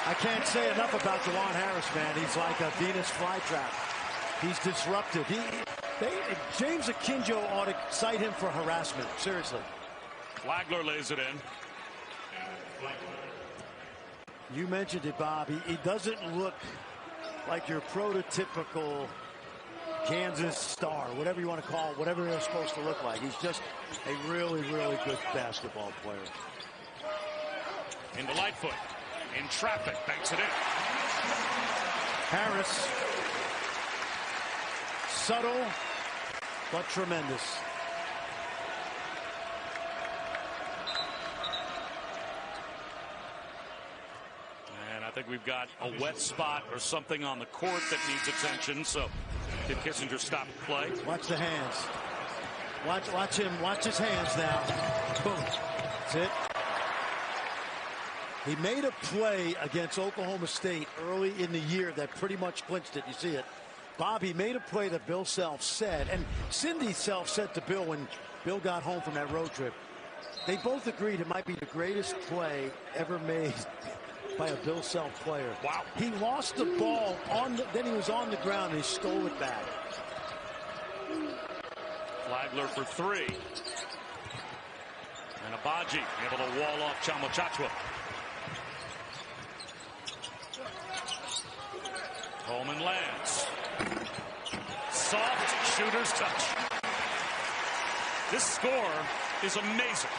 I can't say enough about Juwan Harris, man. He's like a Venus flytrap. He's disruptive. James Akinjo ought to cite him for harassment. Seriously. Flagler lays it in. You mentioned it, Bob. He doesn't look like your prototypical Kansas star, whatever you want to call it, whatever they're supposed to look like. He's just a really, really good basketball player. Into Lightfoot. In traffic, banks it in. Harris, subtle but tremendous. And I think we've got a wet spot or something on the court that needs attention. So did Kissinger stop play? Watch the hands. Watch him. Watch his hands now. Boom. That's it. He made a play against Oklahoma State early in the year that pretty much clinched it. You see it. Bob, he made a play that Bill Self said, and Cindy Self said to Bill when Bill got home from that road trip, they both agreed it might be the greatest play ever made by a Bill Self player. Wow. He lost the ball, then he was on the ground and he stole it back. Flagler for three. And Agbaji able to wall off Chachua. Coleman lands. Soft shooter's touch. This score is amazing.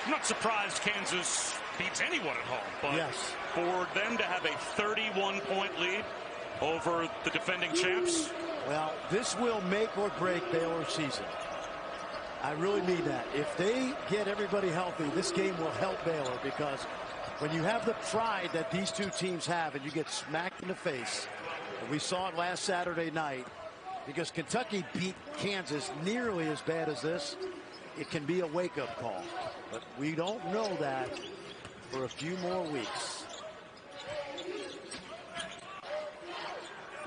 I'm not surprised Kansas beats anyone at home, but yes, for them to have a 31-point lead over the defending champs. Well, this will make or break Baylor's season. I really mean that. If they get everybody healthy, this game will help Baylor, because when you have the pride that these two teams have and you get smacked in the face, and we saw it last Saturday night, because Kentucky beat Kansas nearly as bad as this, it can be a wake-up call. But we don't know that for a few more weeks.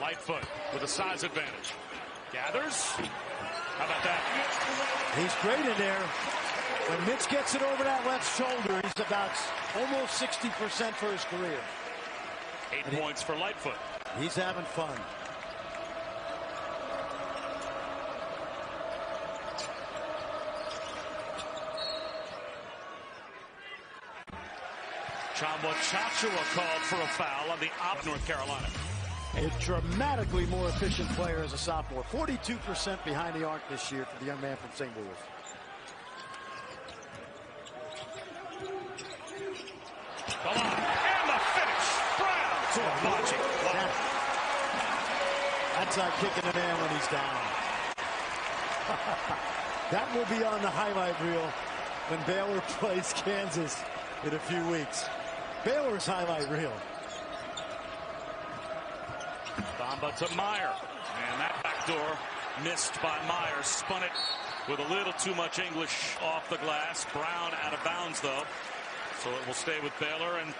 Lightfoot with a size advantage. Gathers. How about that? He's great in there. When Mitch gets it over that left shoulder, he's about almost 60% for his career. 8 points for Lightfoot. He's having fun. Chachua called for a foul on the op North Carolina. A dramatically more efficient player as a sophomore. 42% behind the arc this year for the young man from St. Louis. to Agbaji. Wow. That's like kicking a man when he's down. That will be on the highlight reel when Baylor plays Kansas in a few weeks. Baylor's highlight reel. Bamba to Meyer. And that backdoor missed by Meyer. Spun it with a little too much English off the glass. Braun out of bounds, though. So it will stay with Baylor. And,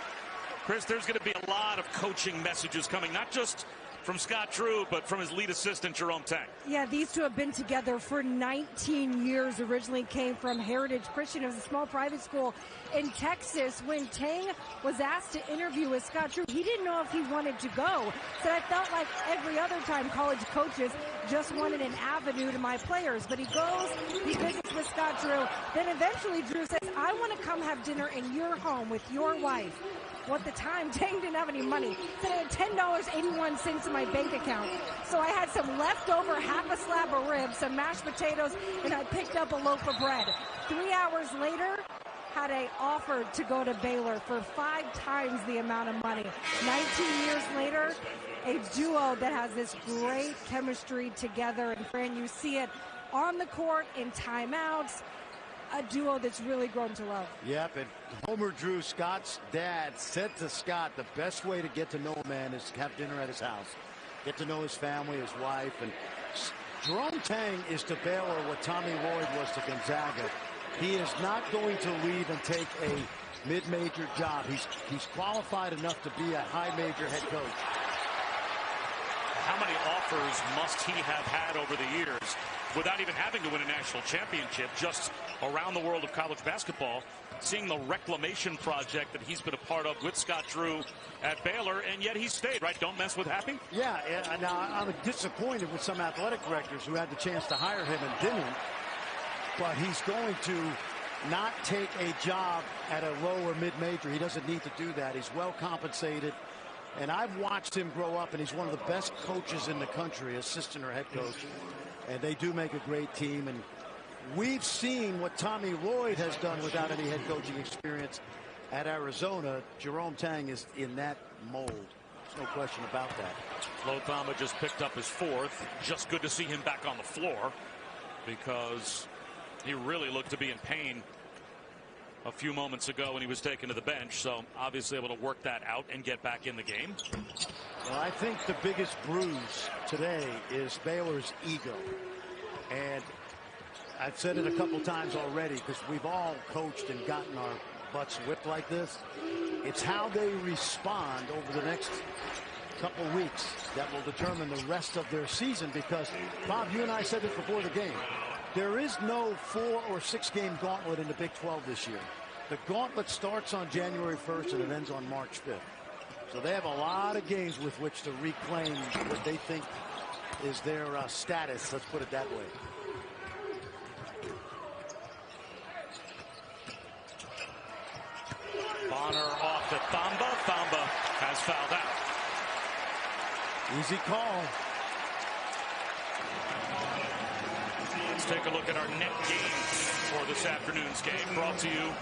Chris, there's going to be a lot of coaching messages coming, not just from Scott Drew, but from his lead assistant, Jerome Tang. Yeah, these two have been together for 19 years. Originally came from Heritage Christian. It was a small private school in Texas. When Tang was asked to interview with Scott Drew, he didn't know if he wanted to go. So I felt like every other time college coaches just wanted an avenue to my players. But he goes, he visits with Scott Drew. Then eventually Drew says, I want to come have dinner in your home with your wife. Well, at the time, Tang didn't have any money. So I had $10.81 in my bank account. So I had some leftover half a slab of ribs, some mashed potatoes, and I picked up a loaf of bread. 3 hours later, had a offer to go to Baylor for 5 times the amount of money. 19 years later, a duo that has this great chemistry together. And Fran, you see it on the court, in timeouts. A duo that's really grown to love. Yep, and Homer Drew, Scott's dad, said to Scott, the best way to get to know a man is to have dinner at his house. Get to know his family, his wife. And Jerome Tang is to Baylor what Tommy Lloyd was to Gonzaga. He is not going to leave and take a mid-major job. He's qualified enough to be a high-major head coach. How many offers must he have had over the years without even having to win a national championship, just around the world of college basketball, seeing the reclamation project that he's been a part of with Scott Drew at Baylor, and yet he stayed, right? Don't mess with Happy? Yeah, and now I'm disappointed with some athletic directors who had the chance to hire him and didn't, but he's going to not take a job at a lower mid-major. He doesn't need to do that. He's well compensated. And I've watched him grow up, and he's one of the best coaches in the country, assistant or head coach. And they do make a great team. And we've seen what Tommy Lloyd has done without any head coaching experience at Arizona. Jerome Tang is in that mold. There's no question about that. Flo Thamba just picked up his 4th. Just good to see him back on the floor because he really looked to be in pain a few moments ago when he was taken to the bench. So obviously able to work that out and get back in the game. Well, I think the biggest bruise today is Baylor's ego. And I've said it a couple times already because we've all coached and gotten our butts whipped like this. It's how they respond over the next couple weeks that will determine the rest of their season, because Bob, you and I said this before the game. There is no 4 or 6 game gauntlet in the Big 12 this year. The gauntlet starts on January 1st and it ends on March 5th. So they have a lot of games with which to reclaim what they think is their status. Let's put it that way. Bonner off to Thamba. Thamba has fouled out. Easy call. Let's take a look at our net games for this afternoon's game, brought to you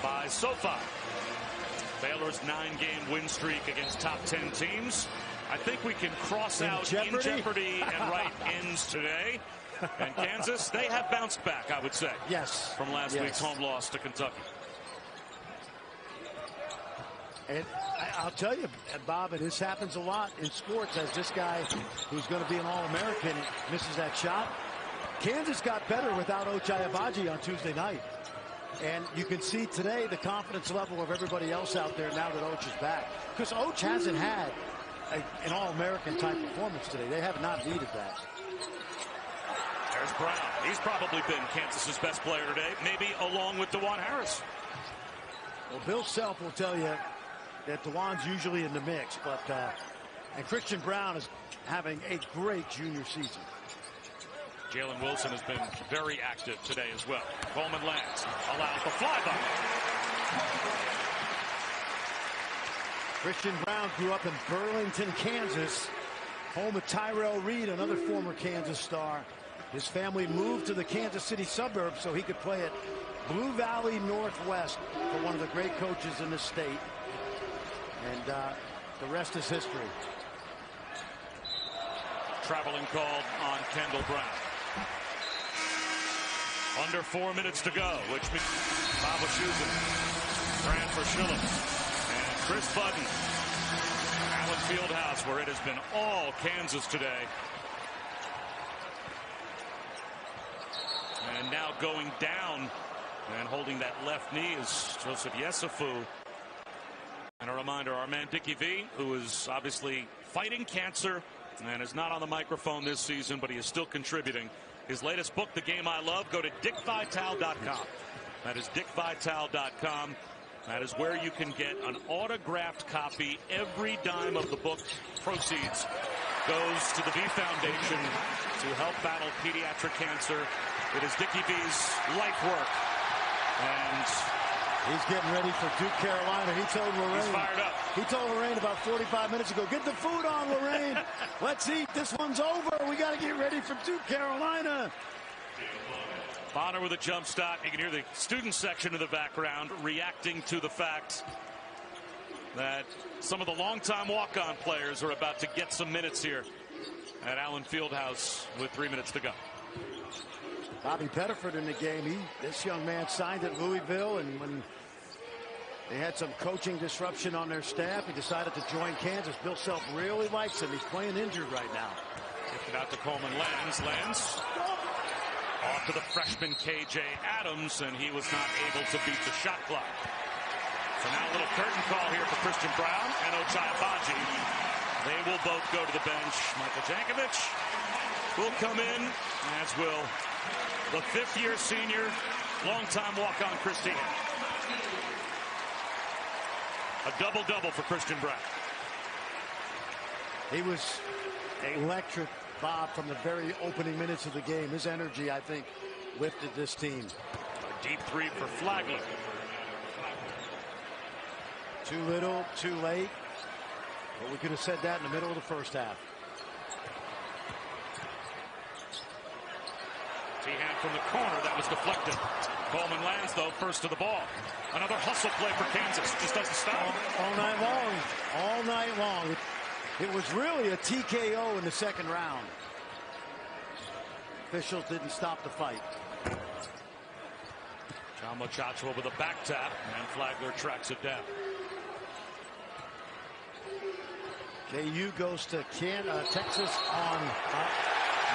by SoFi. Baylor's 9-game win streak against top 10 teams. I think we can cross out in jeopardy and write ends today. And Kansas, they have bounced back, I would say. Yes. From last week's home loss to Kentucky. And I'll tell you, Bob, and this happens a lot in sports, as this guy who's going to be an All-American misses that shot. Kansas got better without Ochai Agbaji on Tuesday night. And you can see today the confidence level of everybody else out there now that Och is back. Because Och hasn't had an All-American type performance today. They have not needed that. There's Braun. He's probably been Kansas's best player today, maybe along with DeJuan Harris. Well, Bill Self will tell you that DeJuan's usually in the mix, but and Christian Braun is having a great junior season. Jalen Wilson has been very active today as well. Coleman lands, allows the flyby. Christian Braun grew up in Burlington, Kansas, home of Tyrell Reed, another former Kansas star. His family moved to the Kansas City suburbs so he could play at Blue Valley Northwest for one of the great coaches in the state. And The rest is history. Traveling called on Kendall Brown. Under 4 minutes to go, which means Bob Wischusen, Fran Fraschilla, and Chris Budden. Allen Fieldhouse, where it has been all Kansas today. And now going down and holding that left knee is Joseph Yesufu. And a reminder, our man Dickie V, who is obviously fighting cancer and is not on the microphone this season, but he is still contributing. His latest book, The Game I Love, go to dickvital.com. That is dickvital.com. That is where you can get an autographed copy. Every dime of the book proceeds goes to the V Foundation to help battle pediatric cancer. It is Dickie V's life work. And he's getting ready for Duke, Carolina. He told Lorraine. He's fired up. He told Lorraine about 45 minutes ago, get the food on, Lorraine. Let's eat. This one's over. We got to get ready for Duke, Carolina. Bonner with a jump stop. You can hear the student section in the background reacting to the fact that some of the longtime walk-on players are about to get some minutes here at Allen Fieldhouse with 3 minutes to go. Bobby Pettiford in the game. This young man signed at Louisville, and when they had some coaching disruption on their staff, he decided to join Kansas. Bill Self really likes him. He's playing injured right now. Gifted out to Coleman Lands off to the freshman KJ Adams, and he was not able to beat the shot clock. So now a little curtain call here for Christian Braun and Ochai Agbaji. They will both go to the bench. Michael Jankovic will come in, as will the fifth-year senior, longtime walk-on Christine. A double-double for Christian Braun. He was electric, Bob, from the very opening minutes of the game. His energy, I think, lifted this team. A deep three for Flagler. Too little, too late. But we could have said that in the middle of the first half. T-hand from the corner. That was deflected. Coleman Lands, though, first to the ball. Another hustle play for Kansas. Just doesn't stop. All night long. All night long. It was really a TKO in the second round. Officials didn't stop the fight. John Mochacho with a back tap, and Flagler tracks it down. KU goes to Texas on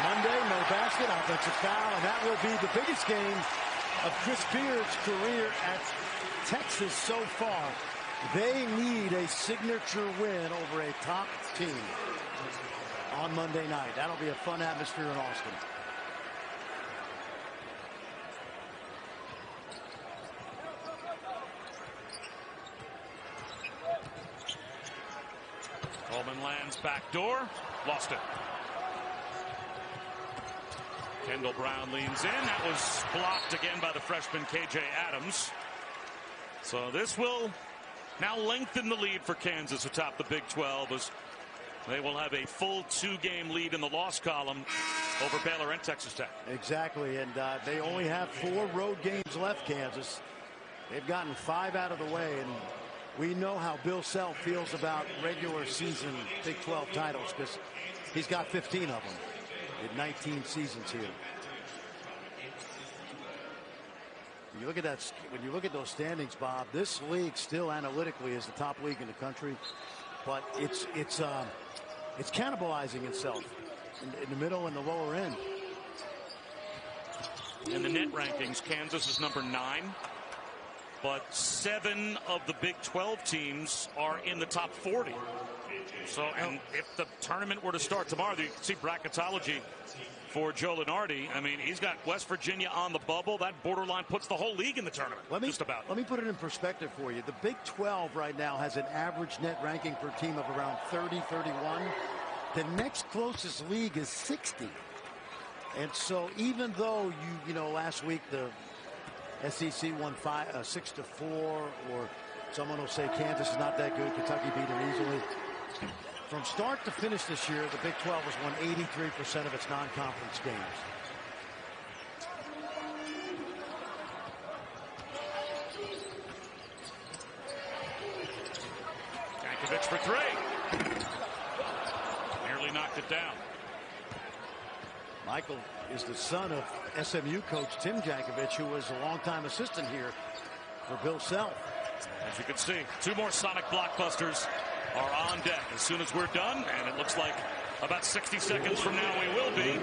Monday. No basket, offensive foul, and that will be the biggest game of Chris Beard's career at Texas so far. They need a signature win over a top team on Monday night. That'll be a fun atmosphere in Austin. Coleman Lands back door, lost it. Kendall Brown leans in. That was blocked again by the freshman KJ Adams. So this will now lengthen the lead for Kansas atop the Big 12 as they will have a full 2-game lead in the loss column over Baylor and Texas Tech. Exactly, and they only have 4 road games left, Kansas. They've gotten 5 out of the way, and we know how Bill Self feels about regular season Big 12 titles because he's got 15 of them in 19 seasons here. When you look at that, when you look at those standings, Bob, this league still analytically is the top league in the country, but it's cannibalizing itself in the middle and the lower end. In the net rankings, Kansas is number 9, but 7 of the Big 12 teams are in the top 40. So, and if the tournament were to start tomorrow, you can see bracketology for Joe Lunardi. I mean, he's got West Virginia on the bubble. That borderline puts the whole league in the tournament. Just about. Let me put it in perspective for you. The Big 12 right now has an average net ranking per team of around 30, 31. The next closest league is 60. And so even though you know, last week the SEC won 6-4, or someone will say Kansas is not that good, Kentucky beat them easily. From start to finish this year, the Big 12 has won 83% of its non-conference games. Jankovic for three. Nearly knocked it down. Michael is the son of SMU coach Tim Jankovic, who was a longtime assistant here for Bill Self. As you can see, two more Sonic blockbusters are on deck as soon as we're done, and it looks like about 60 seconds from now we will be.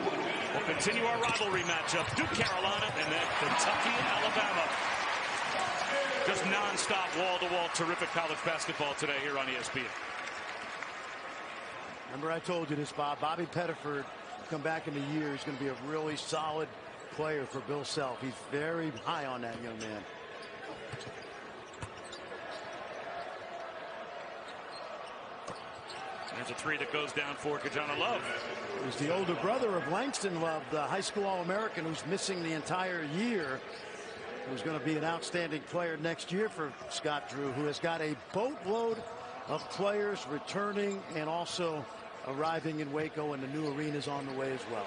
We'll continue our rivalry matchup. Duke, Carolina, and then Kentucky, Alabama. Just nonstop, wall-to-wall, terrific college basketball today here on ESPN. Remember I told you this, Bob. Bobby Pettiford come back in the year. He's going to be a really solid player for Bill Self. He's very high on that young man. There's a three that goes down for Kajana Love. He's the older brother of Langston Love, the high school All-American who's missing the entire year, who's going to be an outstanding player next year for Scott Drew, who has got a boatload of players returning and also arriving in Waco, and the new arena is on the way as well.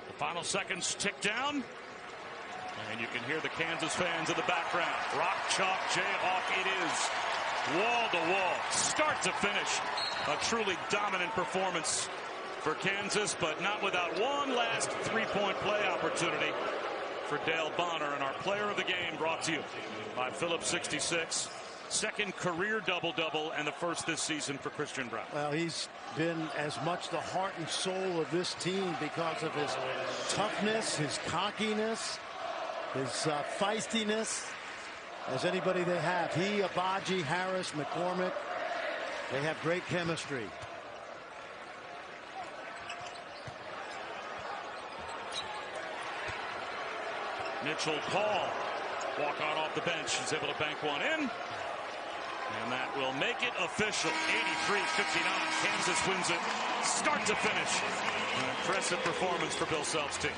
The final seconds tick down. And you can hear the Kansas fans in the background. Rock, chalk, Jayhawk, it is wall to wall, start to finish. A truly dominant performance for Kansas, but not without one last three-point play opportunity for Dale Bonner. And our player of the game brought to you by Phillips 66. Second career double-double and the first this season for Christian Braun. Well, he's been as much the heart and soul of this team because of his toughness, his cockiness, his feistiness as anybody they have. He, Agbaji, Harris, McCormick, they have great chemistry. Mitchell Paul, walk on off the bench, is able to bank one in. And that will make it official. 83-59. Kansas wins it start to finish. An impressive performance for Bill Self's team.